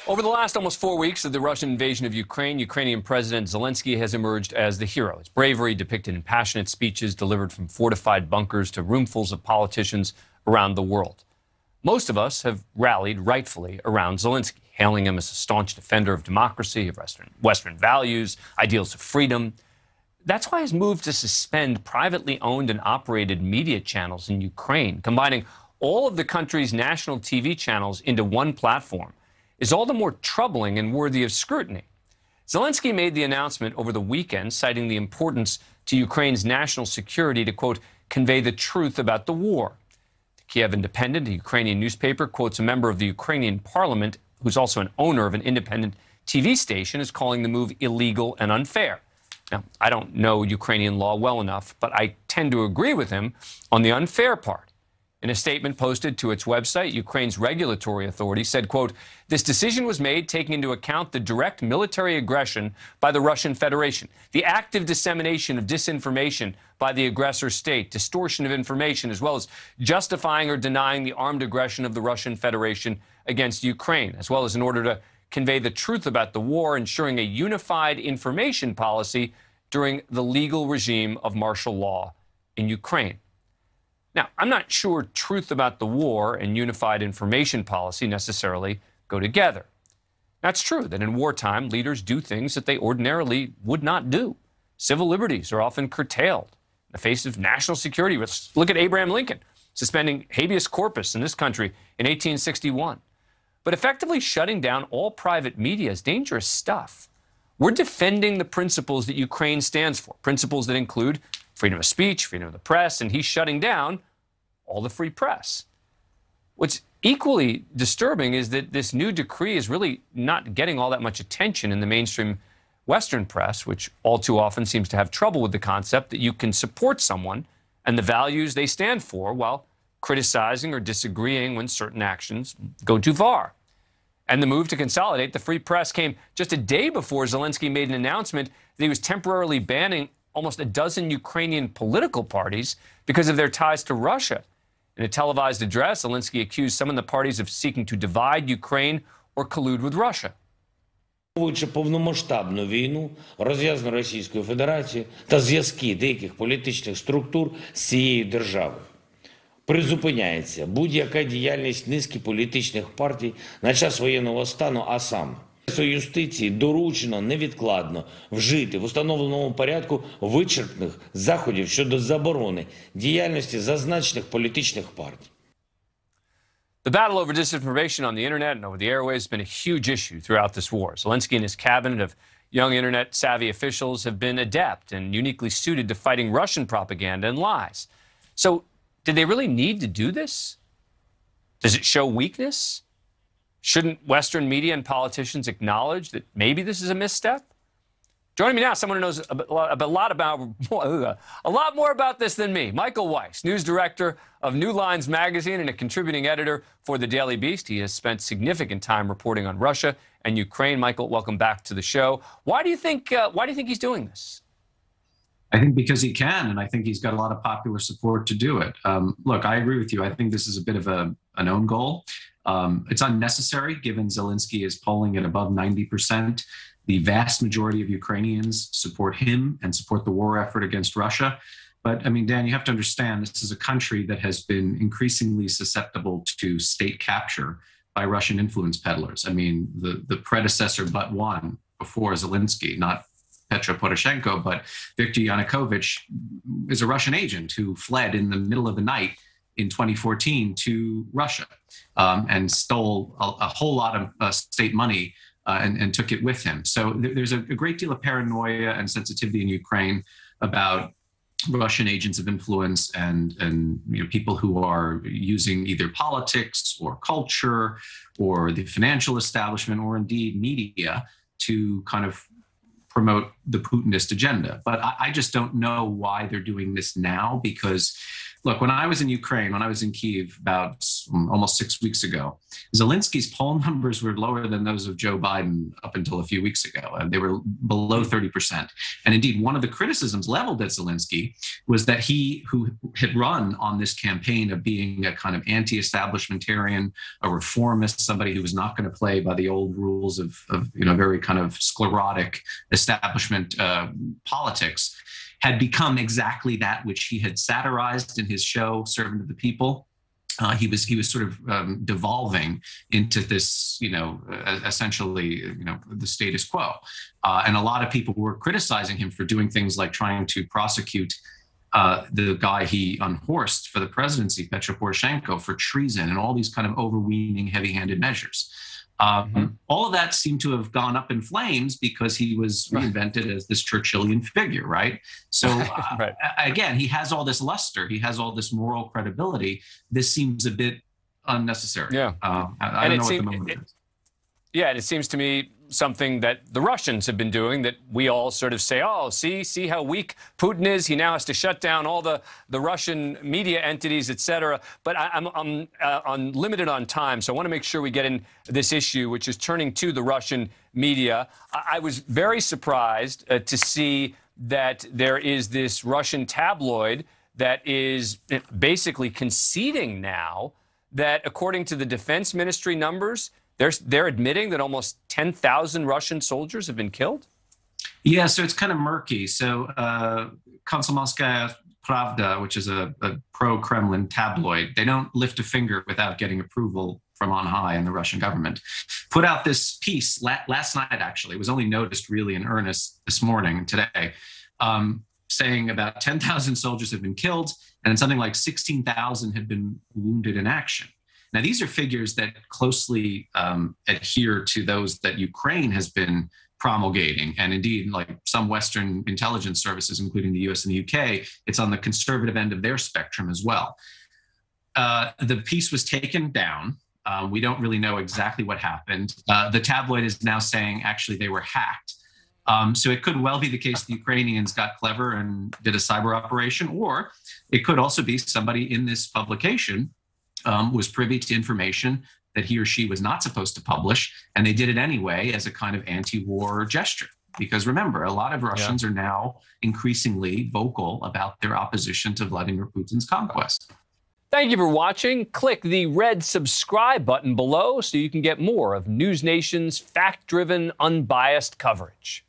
Over the last almost 4 weeks of the Russian invasion of Ukraine, Ukrainian President Zelenskyy has emerged as the hero. His bravery depicted in passionate speeches delivered from fortified bunkers to roomfuls of politicians around the world. Most of us have rallied rightfully around Zelenskyy, hailing him as a staunch defender of democracy, of Western values, ideals of freedom. That's why his move to suspend privately owned and operated media channels in Ukraine, combining all of the country's national TV channels into one platform, is all the more troubling and worthy of scrutiny. Zelenskyy made the announcement over the weekend, citing the importance to Ukraine's national security to, quote, convey the truth about the war. The Kiev Independent, a Ukrainian newspaper, quotes a member of the Ukrainian parliament, who's also an owner of an independent TV station, as calling the move illegal and unfair. Now, I don't know Ukrainian law well enough, but I tend to agree with him on the unfair part. In a statement posted to its website, Ukraine's regulatory authority said, quote, this decision was made taking into account the direct military aggression by the Russian Federation, the active dissemination of disinformation by the aggressor state, distortion of information, as well as justifying or denying the armed aggression of the Russian Federation against Ukraine, as well as in order to convey the truth about the war, ensuring a unified information policy during the legal regime of martial law in Ukraine. Now, I'm not sure truth about the war and unified information policy necessarily go together. That's true that in wartime, leaders do things that they ordinarily would not do. Civil liberties are often curtailed in the face of national security. Let's look at Abraham Lincoln suspending habeas corpus in this country in 1861. But effectively shutting down all private media is dangerous stuff. We're defending the principles that Ukraine stands for, principles that include freedom of speech, freedom of the press, and he's shutting down all the free press. What's equally disturbing is that this new decree is really not getting all that much attention in the mainstream Western press, which all too often seems to have trouble with the concept that you can support someone and the values they stand for while criticizing or disagreeing when certain actions go too far. And the move to consolidate the free press came just a day before Zelenskyy made an announcement that he was temporarily banning almost a dozen Ukrainian political parties because of their ties to Russia. In a televised address, Zelenskyy accused some of the parties of seeking to divide Ukraine or collude with Russia. Враховуючи повномасштабну війну, розв'язану Російською Федерацією та зв'язки деяких політичних структур з цією державою, призупиняється будь-яка діяльність низки політичних партій на час воєнного стану, а саме юстиції доручено невідкладно вжити в установленому порядку вичерпних заходів щодо заборони діяльності зазначених політичних партій. The battle over disinformation on the internet and over the airwaves has been a huge issue throughout this war. Zelenskyy and his cabinet of young internet-savvy officials have been adept and uniquely suited to fighting Russian propaganda and lies. So, did they really need to do this? Does it show weakness? Shouldn't Western media and politicians acknowledge that maybe this is a misstep? Joining me now, someone who knows a lot more about this than me, Michael Weiss, news director of New Lines magazine and a contributing editor for The Daily Beast. He has spent significant time reporting on Russia and Ukraine. Michael, welcome back to the show. Why do you think he's doing this? I think because he can, and I think he's got a lot of popular support to do it. Look, I agree with you. I think this is a bit of an own goal. It's unnecessary, given Zelenskyy is polling at above 90%. The vast majority of Ukrainians support him and support the war effort against Russia. But, I mean, Dan, you have to understand this is a country that has been increasingly susceptible to state capture by Russian influence peddlers. I mean, the predecessor but one before Zelenskyy, not Petro Poroshenko, but Viktor Yanukovych, is a Russian agent who fled in the middle of the night in 2014 to Russia and stole a whole lot of state money and took it with him. So there's a great deal of paranoia and sensitivity in Ukraine about Russian agents of influence and people who are using either politics or culture or the financial establishment or indeed media to kind of promote the Putinist agenda. But I just don't know why they're doing this now, because look, when I was in Ukraine, when I was in Kyiv about almost 6 weeks ago, Zelensky's poll numbers were lower than those of Joe Biden up until a few weeks ago. They were below 30%. And indeed, one of the criticisms leveled at Zelensky was that he, who had run on this campaign of being a kind of anti-establishmentarian, a reformist, somebody who was not going to play by the old rules of very kind of sclerotic establishment politics, had become exactly that which he had satirized in his show, Servant of the People. He was sort of devolving into this, essentially, the status quo. And a lot of people were criticizing him for doing things like trying to prosecute the guy he unhorsed for the presidency, Petro Poroshenko, for treason and all these kind of overweening, heavy-handed measures. All of that seemed to have gone up in flames because he was reinvented as this Churchillian figure, right? So again, he has all this luster, he has all this moral credibility. This seems a bit unnecessary. Yeah, I don't know what the moment is. Yeah, and it seems to me something that the Russians have been doing, that we all sort of say, oh, see how weak Putin is. He now has to shut down all the Russian media entities, et cetera. But I'm limited on time, so I want to make sure we get in this issue, which is turning to the Russian media. I was very surprised to see that there is this Russian tabloid that is basically conceding now that, according to the Defense Ministry numbers, they're admitting that almost 10,000 Russian soldiers have been killed? Yeah, so it's kind of murky. So Komsomolskaya Pravda, which is a pro-Kremlin tabloid, they don't lift a finger without getting approval from on high in the Russian government, put out this piece last night, actually. It was only noticed really in earnest this morning and today, saying about 10,000 soldiers have been killed and something like 16,000 have been wounded in action. Now, these are figures that closely adhere to those that Ukraine has been promulgating. And indeed, like some Western intelligence services, including the US and the UK, it's on the conservative end of their spectrum as well. The piece was taken down. We don't really know exactly what happened. The tabloid is now saying, actually, they were hacked. So it could well be the case the Ukrainians got clever and did a cyber operation, or it could also be somebody in this publication was privy to information that he or she was not supposed to publish, and they did it anyway as a kind of anti-war gesture. Because remember, a lot of Russians are now increasingly vocal about their opposition to Vladimir Putin's conquest. Thank you for watching. Click the red subscribe button below so you can get more of NewsNation's fact-driven, unbiased coverage.